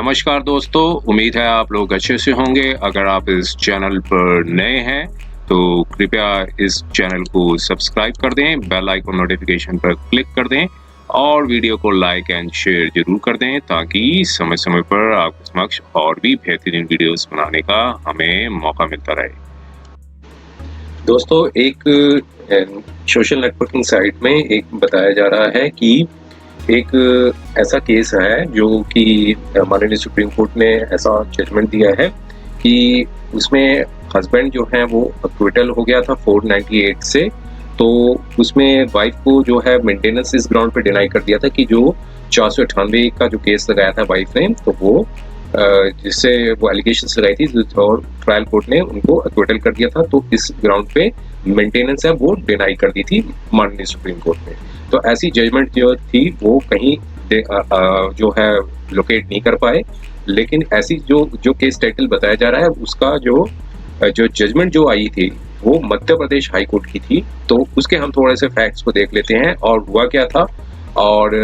नमस्कार दोस्तों, उम्मीद है आप लोग अच्छे से होंगे। अगर आप इस चैनल पर नए हैं तो कृपया इस चैनल को सब्सक्राइब कर दें, बेल आइकन नोटिफिकेशन पर क्लिक कर दें और वीडियो को लाइक एंड शेयर जरूर कर दें ताकि समय-समय पर आपके समक्ष और भी बेहतरीन वीडियोस बनाने का हमें मौका मिलता रहे। दोस्तों, एक सोशल नेटवर्किंग साइट में एक बताया जा रहा है कि एक ऐसा केस है जो कि माननीय सुप्रीम कोर्ट ने ऐसा जजमेंट दिया है कि उसमें हस्बैंड जो है वो एक्विटल हो गया था 498 से। तो उसमें वाइफ को जो है मेंटेनेंस इस ग्राउंड पे डिनाई कर दिया था कि जो 498 का जो केस लगाया था वाइफ ने, तो वो जिससे वो एलिगेशंस लगाई थी और ट्रायल कोर्ट ने उनको एक्विटल कर दिया था। तो इस ग्राउंड पे मेंटेनेंस है वो डिनाई कर दी थी माननीय सुप्रीम कोर्ट ने। तो ऐसी जजमेंट जो थी वो कहीं जो है लोकेट नहीं कर पाए, लेकिन ऐसी जो केस टाइटल बताया जा रहा है उसका जो जजमेंट जो आई थी वो मध्य प्रदेश हाई कोर्ट की थी। तो उसके हम थोड़े से फैक्ट्स को देख लेते हैं और हुआ क्या था। और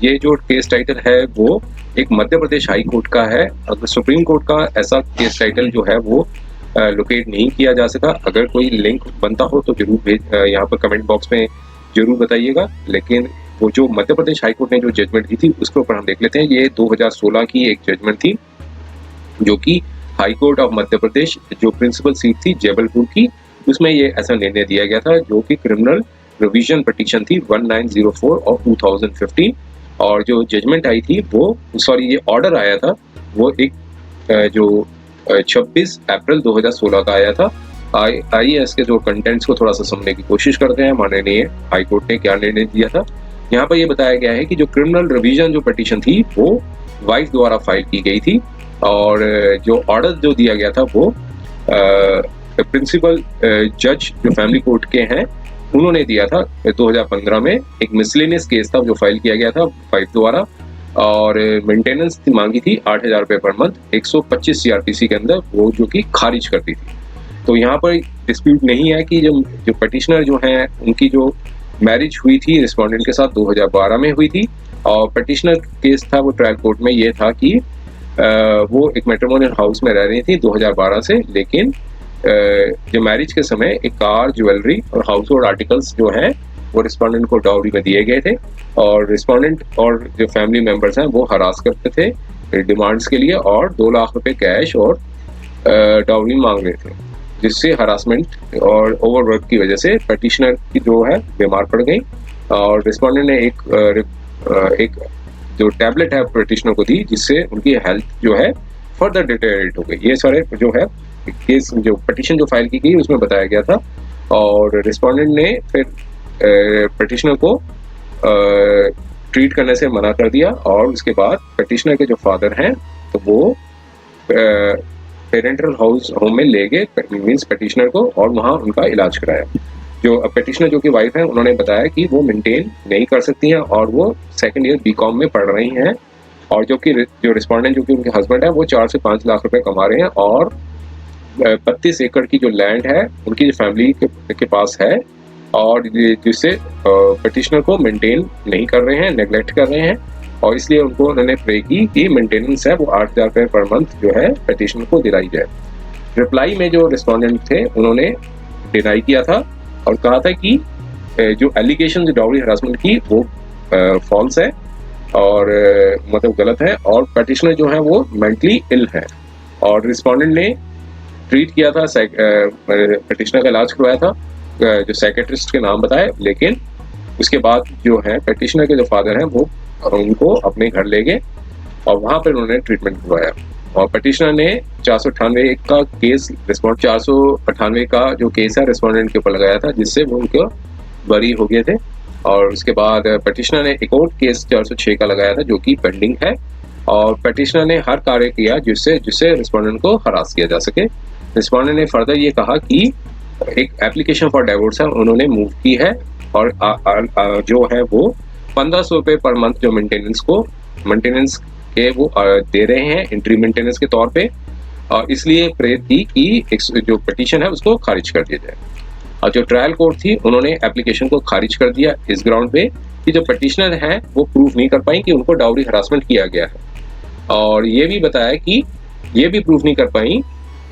ये जो केस टाइटल है वो एक मध्य प्रदेश हाई कोर्ट का है। अगर सुप्रीम कोर्ट का ऐसा केस टाइटल जो है वो लोकेट नहीं किया जा सका। अगर कोई लिंक बनता हो तो जरूर यहाँ पर कमेंट बॉक्स में जरूर बताइएगा। लेकिन वो जो मध्य प्रदेश हाई कोर्ट ने जो जजमेंट दी थी उसके ऊपर हम देख लेते हैं। ये 2016 की एक जजमेंट थी जो कि high court of Madhya Pradesh जो प्रिंसिपल सीट थी जबलपुर की, उसमें ये ऐसा निर्णय दिया गया था जो कि क्रिमिनल रिवीजन पिटीशन थी 1904 और 2015। और जो जजमेंट आई थी वो ये ऑर्डर आया था वो एक जो 26 अप्रैल 2016 का आया था। आइए इसके जो कंटेंट्स को थोड़ा सा समझने की कोशिश करते हैं। माननीय हाई कोर्ट ने क्या निर्णय दिया था। यहाँ पर ये बताया गया है कि जो क्रिमिनल रिवीजन जो पिटीशन थी वो वाइफ द्वारा फाइल की गई थी और जो ऑर्डर जो दिया गया था वो प्रिंसिपल जज जो फैमिली कोर्ट के हैं उन्होंने दिया था 2015 में। एक मिसलेनियस केस था जो फाइल किया गया था वाइफ द्वारा और मेंटेनेंस मांगी थी 8,000 रुपये पर मंथ 125 CRPC के अंदर, वो जो कि खारिज कर दी थी। तो यहाँ पर डिस्प्यूट नहीं है कि जो पटिशनर जो हैं उनकी जो मैरिज हुई थी रिस्पोंडेंट के साथ 2012 में हुई थी और पटिशनर केस था वो ट्रायल कोर्ट में ये था कि वो एक मैट्रिमोनियल हाउस में रह रही थी 2012 से। लेकिन जो मैरिज के समय एक कार, ज्वेलरी और हाउस होल्ड आर्टिकल्स जो हैं वो रिस्पोंडेंट को डाउरी में दिए गए थे और रिस्पोंडेंट और जो फैमिली मेंबर्स हैं वो हरास करते थे डिमांड्स के लिए और 2 लाख रुपए कैश और डाउरी मांग रहे थे, जिससे हरासमेंट और ओवरवर्क की वजह से पटिशनर की जो है बीमार पड़ गई और रिस्पोंडेंट ने एक जो टैबलेट है पटिशनर को दी जिससे उनकी हेल्थ जो है फर्दर डिटेरियोरेट हो गई। ये सारे जो है केस जो पटिशन जो फाइल की गई उसमें बताया गया था और रिस्पोंडेंट ने फिर पटिशनर को ट्रीट करने से मना कर दिया और उसके बाद पटिशनर के जो फादर हैं तो वो पेरेंटल हाउस होम में ले गए मीन्स पटिशनर को और वहाँ उनका इलाज कराया। जो पटिशनर जो कि वाइफ है उन्होंने बताया कि वो मेंटेन नहीं कर सकती हैं और वो सेकंड ईयर BCom में पढ़ रही हैं और जो रिस्पोंडेंट जो कि उनके हस्बैंड है वो 4 से 5 लाख रुपए कमा रहे हैं और 32 एकड़ की जो लैंड है उनकी फैमिली के पास है और जिससे पटिशनर को मेंटेन नहीं कर रहे हैं, नेग्लेक्ट कर रहे हैं और इसलिए उन्होंने प्रे की कि मेंटेनेंस है वो 8,000 रुपये पर मंथ जो है पटिशनर को दिलाई जाए। रिप्लाई में जो रिस्पोंडेंट थे उन्होंने डिनाई किया था और कहा था कि जो एलिगेशन डाउरी हरासमेंट की वो फॉल्स है और मतलब गलत है और पटिशनर जो है वो मेंटली इल है और रिस्पोंडेंट ने ट्रीट किया था, पटिशनर का इलाज करवाया था जो साइकेट्रिस्ट के नाम बताए। लेकिन उसके बाद जो है पटिशनर के जो फादर हैं वो उनको अपने घर ले गए और वहाँ पर उन्होंने ट्रीटमेंट करवाया और पटिशनर ने 498 का केस 498 का जो केस है रिस्पोंडेंट के ऊपर लगाया था जिससे वो उनको बरी हो गए थे। और उसके बाद पटिशनर ने एक और केस 406 का लगाया था जो कि पेंडिंग है और पटिशनर ने हर कार्य किया जिससे रिस्पोंडेंट को हरास किया जा सके। रिस्पोंडेंट ने फर्दर ये कहा कि एक एप्लीकेशन फॉर डिवोर्स है उन्होंने मूव की है और जो है वो 1500 रुपये पर मंथ जो मेंटेनेंस के वो दे रहे हैं एंट्री मेंटेनेंस के तौर पे और इसलिए प्रेरित की कि जो पिटीशन है उसको खारिज कर दिया जाए। और जो ट्रायल कोर्ट थी उन्होंने एप्लीकेशन को खारिज कर दिया इस ग्राउंड पे कि जो पिटीशनर हैं वो प्रूव नहीं कर पाई कि उनको डाउरी हरासमेंट किया गया है। और ये भी बताया कि ये भी प्रूफ नहीं कर पाई,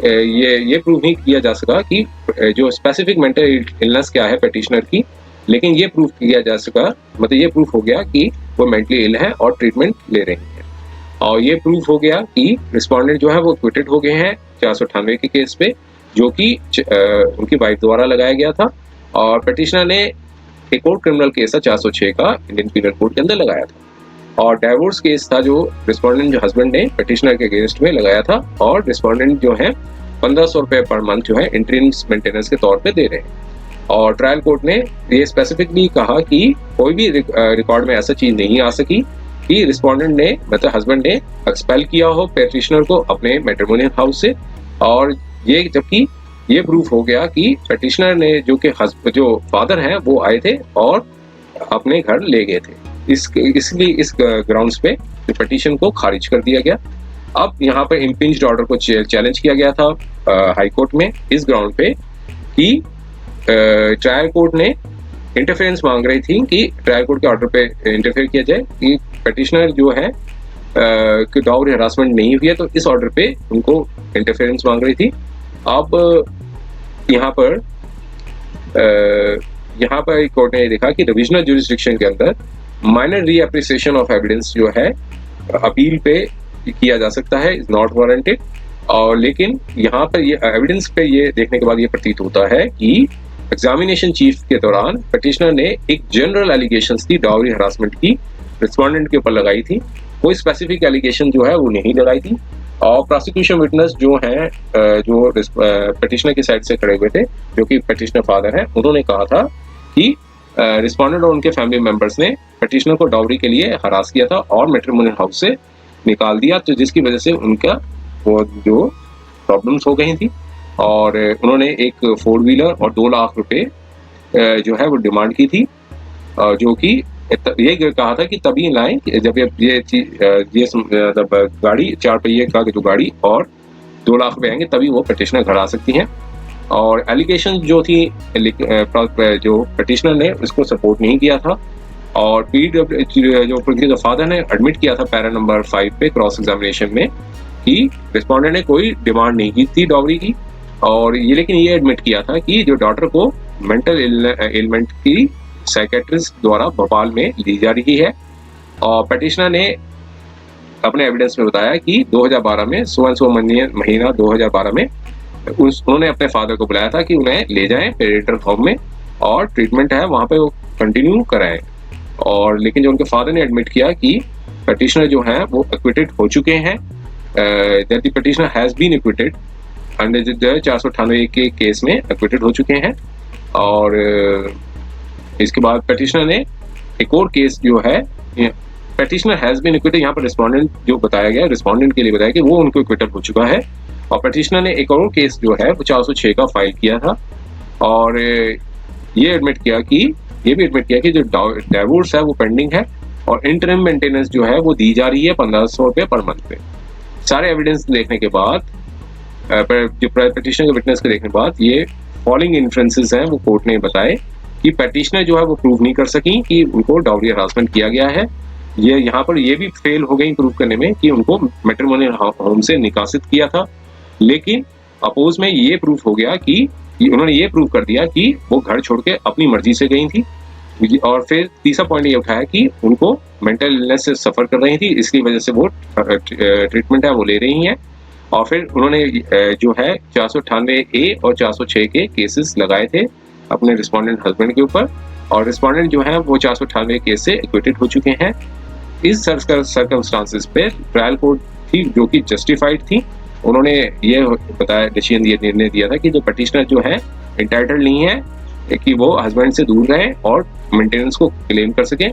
ये प्रूफ नहीं किया जा सका कि जो स्पेसिफिक मेंटल इलनेस क्या है पेटिशनर की, लेकिन ये प्रूफ किया जा सका, मतलब ये प्रूफ हो गया कि वो मेंटली इल है और ट्रीटमेंट ले रही हैं। और ये प्रूफ हो गया कि रिस्पोंडेंट जो है वो एक्विटेड हो गए हैं 498 के केस पे, जो कि उनकी वाइफ द्वारा लगाया गया था। और पेटिशनर ने एक और क्रिमिनल केस था 406 का इंडियन पीनल कोड के अंदर लगाया था। और डाइवोर्स केस था जो रिस्पोंडेंट जो हस्बैंड ने पेटिशनर के अगेंस्ट में लगाया था, और रिस्पोंडेंट जो है 1500 रुपए पर मंथ जो है इंट्रेंस मेंटेनेंस के तौर पे दे रहे हैं। और ट्रायल कोर्ट ने ये स्पेसिफिकली कहा कि कोई भी रिकॉर्ड में ऐसा चीज नहीं आ सकी कि रिस्पोंडेंट ने, मतलब हस्बैंड ने एक्सपेल किया हो पेटिशनर को अपने मैट्रिमोनियल हाउस से। और ये जबकि ये प्रूफ हो गया कि पेटिशनर ने जो फादर हैं वो आए थे और अपने घर ले गए थे। इसलिए इस ग्राउंड्स पे पिटीशन को खारिज कर दिया गया। अब यहाँ पर इम्पिंज्ड ऑर्डर को चैलेंज किया गया था हाई कोर्ट में इस ग्राउंड पे कि ट्रायल कोर्ट ने इंटरफेरेंस मांग रही थी कि ट्रायल कोर्ट के ऑर्डर पे इंटरफेयर किया जाए कि पेटिशनर जो है कि डाउरी हरासमेंट नहीं हुई है, तो इस ऑर्डर पे उनको इंटरफेरेंस मांग रही थी। अब यहाँ पर कोर्ट ने देखा कि रिविजनल ज्यूरिसडिक्शन के अंदर माइनर रीएप्रिसिएशन ऑफ एविडेंस जो है अपील पे किया जा सकता है, इज नॉट वारंटेड। और लेकिन यहाँ पर ये एविडेंस पे ये देखने के बाद ये प्रतीत होता है कि एग्जामिनेशन चीफ के दौरान पेटिशनर ने एक जनरल एलिगेशंस थी डाउरी हरासमेंट की रिस्पोंडेंट के ऊपर लगाई थी, कोई स्पेसिफिक एलिगेशन जो है वो नहीं लगाई थी। और प्रोसिक्यूशन विटनेस जो हैं जो पेटिशनर की साइड से खड़े हुए थे, जो कि पेटिशनर फादर हैं, उन्होंने कहा था कि रिस्पोंडेंट और उनके फैमिली मेंबर्स ने पेटिशनर को डाउरी के लिए हरास किया था और मैट्रिमोनियल हाउस से निकाल दिया, तो जिसकी वजह से उनका वो जो प्रॉब्लम्स हो गई थी। और उन्होंने एक 4 व्हीलर और 2 लाख रुपए जो है वो डिमांड की थी, जो कि ये कहा था कि तभी लाएं जब ये गाड़ी 4 पहिए का जो गाड़ी और 2 लाख रुपए आएंगे तभी वो पेटिशनर घर आ सकती हैं। और एलिगेशन जो थी जो पेटिशनर ने उसको सपोर्ट नहीं किया था। और जो फादर ने एडमिट किया था पैरा नंबर 5 पे क्रॉस एग्जामिनेशन में कि रिस्पोंडेंट ने कोई डिमांड नहीं की थी डॉवरी की, और ये लेकिन ये एडमिट किया था कि जो डॉटर को मेंटल एलिमेंट की साइकेट्रिस्ट द्वारा भोपाल में ली जा रही है। और पेटिशनर ने अपने एविडेंस में बताया कि 2012 में महीना 2012 में उन्होंने अपने फादर को बुलाया था कि उन्हें ले जाएं पेरिटल होम में और ट्रीटमेंट है वहाँ पे वो कंटिन्यू कराएं। और लेकिन जो उनके फादर ने एडमिट किया कि पेटिशनर जो हैं वो एक्विटेड हो चुके हैं, that the petitioner has been acquitted under 498 के केस में एक्विटेड हो चुके हैं। और इसके बाद पेटिशनर ने एक और केस जो है पेटिशनर हैज बीन एक्विटेड, यहाँ पर रिस्पोंडेंट जो बताया गया, रिस्पोंडेंट के लिए बताया कि वो उनको एक्विटेड हो चुका है। और पेटिशनर ने एक और केस जो है वो 406 का फाइल किया था और ये भी एडमिट किया कि जो डाइवोर्स है वो पेंडिंग है और इंटरिम मेंटेनेंस जो है वो दी जा रही है 1500 रुपये पर मंथ पे। सारे एविडेंस देखने के बाद जो पेटिशनर के विटनेस के देखने के बाद ये फॉलोइंग इन्फ्रेंसेस हैं वो कोर्ट ने बताए कि पेटिशनर जो है वो प्रूव नहीं कर सकी कि उनको डाउरी हरासमेंट किया गया है। ये यहाँ पर ये भी फेल हो गई प्रूव करने में कि उनको मैट्रिमोनियल होम से निकासित किया था। लेकिन अपोज में ये प्रूफ हो गया कि उन्होंने ये प्रूव कर दिया कि वो घर छोड़ के अपनी मर्जी से गई थी। और फिर तीसरा पॉइंट ये उठाया कि उनको मेंटल इलनेस से सफर कर रही थी, इसकी वजह से वो ट्रीटमेंट है वो ले रही हैं। और फिर उन्होंने जो है 498A और 406 के केसेस लगाए थे अपने रिस्पोंडेंट हस्बैंड के ऊपर, और रिस्पोंडेंट जो है वो 498 केस से एक्विटेड हो चुके हैं। इस सर्कमस्टांसेस पे ट्रायल कोर्ट थी जो कि जस्टिफाइड थी, उन्होंने ये बताया, निर्णय दिया था कि जो पेटिशनर जो है इंटाइटल्ड नहीं है कि वो हस्बैंड से दूर रहे और मेंटेनेंस को क्लेम कर सके।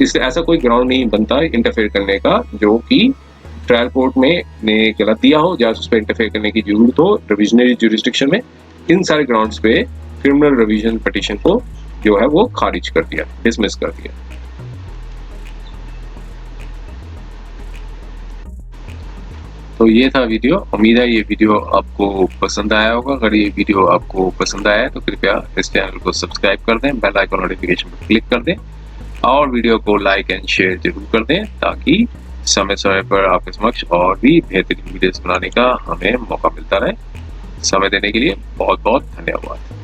इससे ऐसा कोई ग्राउंड नहीं बनता इंटरफेयर करने का जो कि ट्रायल कोर्ट में ने गलत दिया हो या उस पर इंटरफेयर करने की जरूरत हो रिविजनरी ज्यूरिसडिक्शन में। इन सारे ग्राउंड्स पे क्रिमिनल रिवीजन पिटीशन को जो है वो खारिज कर दिया, डिसमिस कर दिया। तो ये था वीडियो। उम्मीद है ये वीडियो आपको पसंद आया होगा। अगर ये वीडियो आपको पसंद आया तो कृपया इस चैनल को सब्सक्राइब कर दें, बेल आइकन नोटिफिकेशन पर क्लिक कर दें और वीडियो को लाइक एंड शेयर जरूर कर दें ताकि समय समय पर आपके समक्ष और भी बेहतरीन वीडियोस बनाने का हमें मौका मिलता रहे। समय देने के लिए बहुत बहुत धन्यवाद।